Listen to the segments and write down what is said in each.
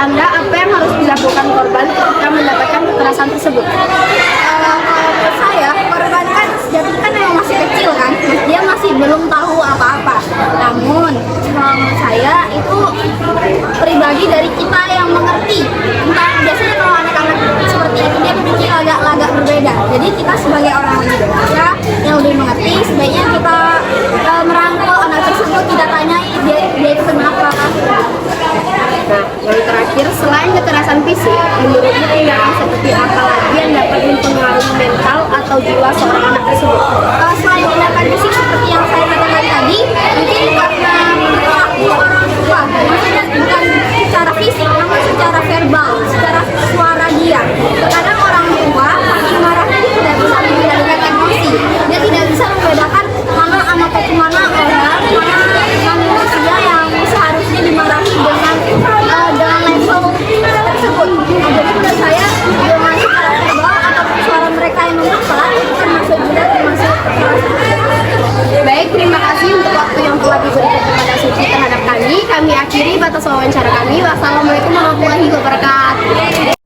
Anda apa yang harus dilakukan korban ketika mendapatkan kekerasan tersebut? Kalau menurut saya, korban kan sejatinya kan memang masih kecil kan, dia masih belum tahu apa-apa. Namun, menurut saya itu pribadi dari kita yang mengerti. Entah, biasanya kalau anak-anak seperti itu dia berpikir agak berbeda. Jadi kita sebagai orang dewasa yang lebih mengerti, sebaiknya kita merangkul anak tersebut, tidak tanyai dia itu kenapa. Nah, yang terakhir, selain kekerasan fisik, menurutnya tindakan seperti apa lagi yang dapat mempengaruhi mental atau jiwa seorang anak tersebut? Selain tindakan fisik seperti yang saya katakan tadi, mungkin karena perilaku orang tua, maksudnya bukan secara fisik, namun secara verbal, secara suara dia. Terkadang orang tua saking marahnya dia tidak bisa mengendalikan emosi, dia tidak bisa membedakan mana anak itu mana orang, mana manusia yang seharusnya dimarahi dengan level tersebut. Nah, jadi menurut saya dengan secara verbal ataupun suara mereka yang memaksa itu termasuk kekerasan. Baik, terima kasih untuk waktu yang telah diberikan kepada Suci terhadap kami. Kami akhiri batas wawancara kami. Wassalamualaikum warahmatullahi wabarakatuh.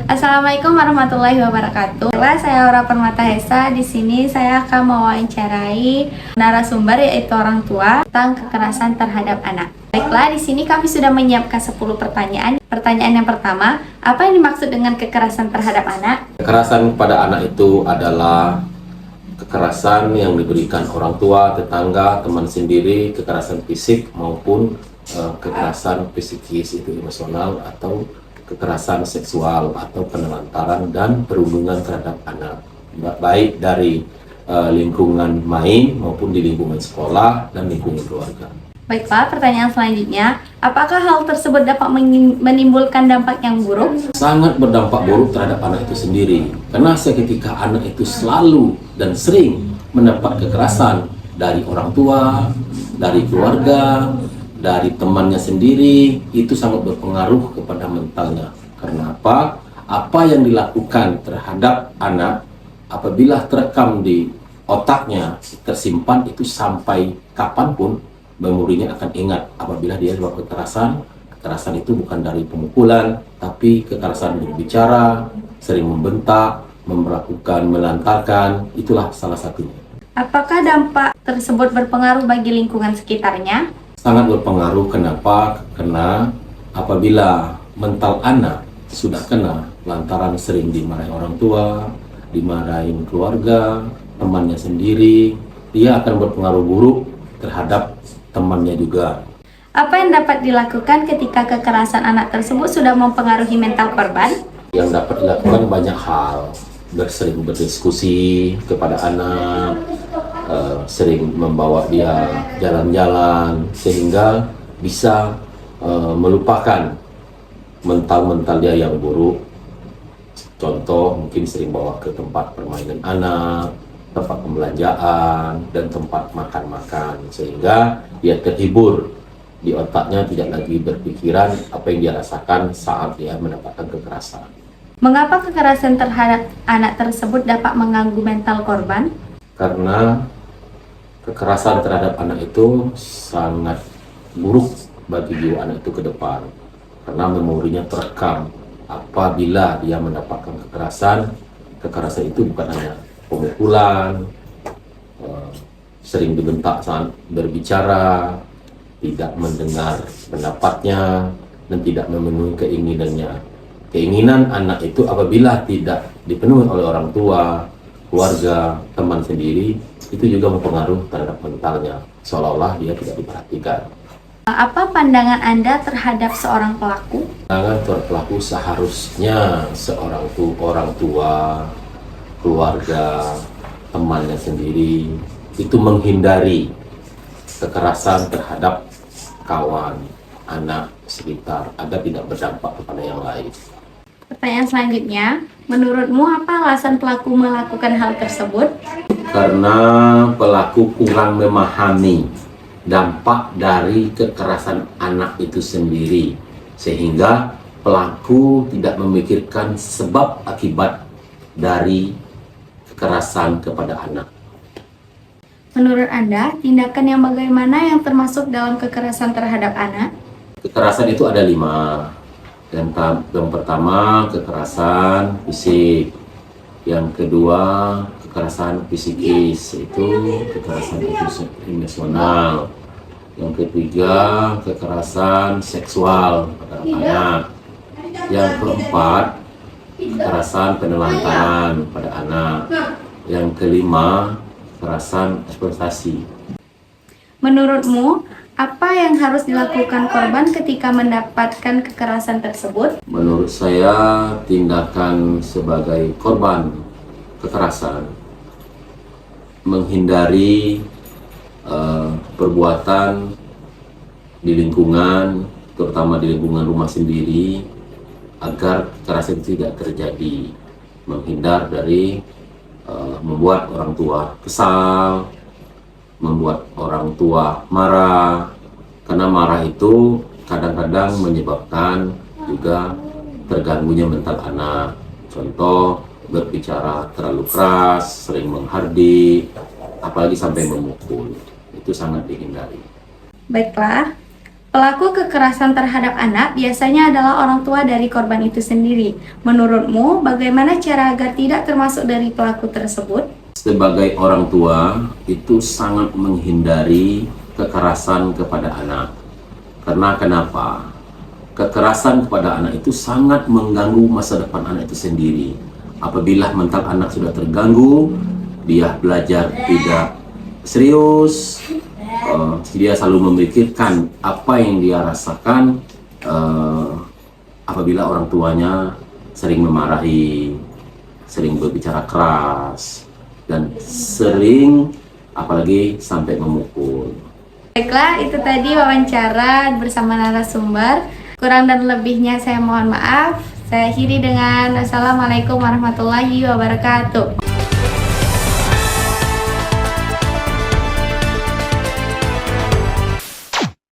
Assalamualaikum warahmatullahi wabarakatuh. Saya Aura Permata Hesa. Di sini saya akan mewawancarai narasumber yaitu orang tua tentang kekerasan terhadap anak. Baiklah, di sini kami sudah menyiapkan 10 pertanyaan. Pertanyaan yang pertama, apa yang dimaksud dengan kekerasan terhadap anak? Kekerasan pada anak itu adalah kekerasan yang diberikan orang tua, tetangga, teman sendiri, kekerasan fisik maupun kekerasan psikis itu emosional atau kekerasan seksual atau penelantaran dan perundungan terhadap anak, baik dari lingkungan main maupun di lingkungan sekolah dan lingkungan keluarga. Baiklah, pertanyaan selanjutnya, apakah hal tersebut dapat menimbulkan dampak yang buruk? Sangat berdampak buruk terhadap anak itu sendiri, karena seketika anak itu selalu dan sering mendapat kekerasan dari orang tua, dari keluarga, dari temannya sendiri, itu sangat berpengaruh kepada mentalnya. Karena apa? Apa yang dilakukan terhadap anak apabila terekam di otaknya, tersimpan itu sampai kapanpun memorinya akan ingat. Apabila dia melakukan kekerasan itu bukan dari pemukulan, tapi kekerasan berbicara, sering membentak, melakukan melantarkan, itulah salah satunya. Apakah dampak tersebut berpengaruh bagi lingkungan sekitarnya? Sangat berpengaruh. Kenapa? Karena apabila mental anak sudah kena lantaran sering dimarahi orang tua, dimarahin keluarga, temannya sendiri, dia akan berpengaruh buruk terhadap temannya juga. Apa yang dapat dilakukan ketika kekerasan anak tersebut sudah mempengaruhi mental korban? Yang dapat dilakukan banyak hal, sering berdiskusi kepada anak, sering membawa dia jalan-jalan sehingga bisa melupakan mental-mental dia yang buruk. Contoh, mungkin sering bawa ke tempat permainan anak, tempat pembelanjaan, dan tempat makan-makan, sehingga dia terhibur di otaknya, tidak lagi berpikiran apa yang dia rasakan saat dia mendapatkan kekerasan. Mengapa kekerasan terhadap anak tersebut dapat mengganggu mental korban? Karena kekerasan terhadap anak itu sangat buruk bagi jiwa anak itu ke depan, karena memorinya terekam. Apabila dia mendapatkan kekerasan itu bukan hanya pemukulan, sering dibentak saat berbicara, tidak mendengar pendapatnya, dan tidak memenuhi keinginannya. Keinginan anak itu apabila tidak dipenuhi oleh orang tua, keluarga, teman sendiri, itu juga mempengaruhi terhadap mentalnya, seolah-olah dia tidak diperhatikan. Apa pandangan Anda terhadap seorang pelaku? Pandangan pelaku seharusnya orang tua, keluarga, temannya sendiri itu menghindari kekerasan terhadap kawan, anak sekitar agar tidak berdampak kepada yang lain. Pertanyaan selanjutnya, menurutmu apa alasan pelaku melakukan hal tersebut? Karena pelaku kurang memahami dampak dari kekerasan anak itu sendiri, sehingga pelaku tidak memikirkan sebab akibat dari kekerasan kepada anak. Menurut Anda, tindakan yang bagaimana yang termasuk dalam kekerasan terhadap anak? Kekerasan itu ada 5. Yang pertama, kekerasan fisik. Yang kedua, kekerasan psikis, itu kekerasan emosional. Yang ketiga, kekerasan seksual pada anak. Yang keempat, kekerasan penelantaran pada anak. Yang kelima, kekerasan eksploitasi. Menurutmu, apa yang harus dilakukan korban ketika mendapatkan kekerasan tersebut? Menurut saya, tindakan sebagai korban kekerasan menghindari perbuatan di lingkungan, terutama di lingkungan rumah sendiri, agar kekerasan itu tidak terjadi. Menghindar dari membuat orang tua kesal, membuat orang tua marah, karena marah itu kadang-kadang menyebabkan juga terganggunya mental anak. Contoh, berbicara terlalu keras, sering menghardik, apalagi sampai memukul. Itu sangat dihindari. Baiklah, pelaku kekerasan terhadap anak biasanya adalah orang tua dari korban itu sendiri. Menurutmu, bagaimana cara agar tidak termasuk dari pelaku tersebut? Sebagai orang tua, itu sangat menghindari kekerasan kepada anak. Karena kenapa? Kekerasan kepada anak itu sangat mengganggu masa depan anak itu sendiri. Apabila mental anak sudah terganggu, dia belajar tidak serius, dia selalu memikirkan apa yang dia rasakan apabila orang tuanya sering memarahi, sering berbicara keras, dan sering apalagi sampai memukul. Baiklah, itu tadi wawancara bersama narasumber. Kurang dan lebihnya saya mohon maaf. Saya akhiri dengan Assalamualaikum warahmatullahi wabarakatuh.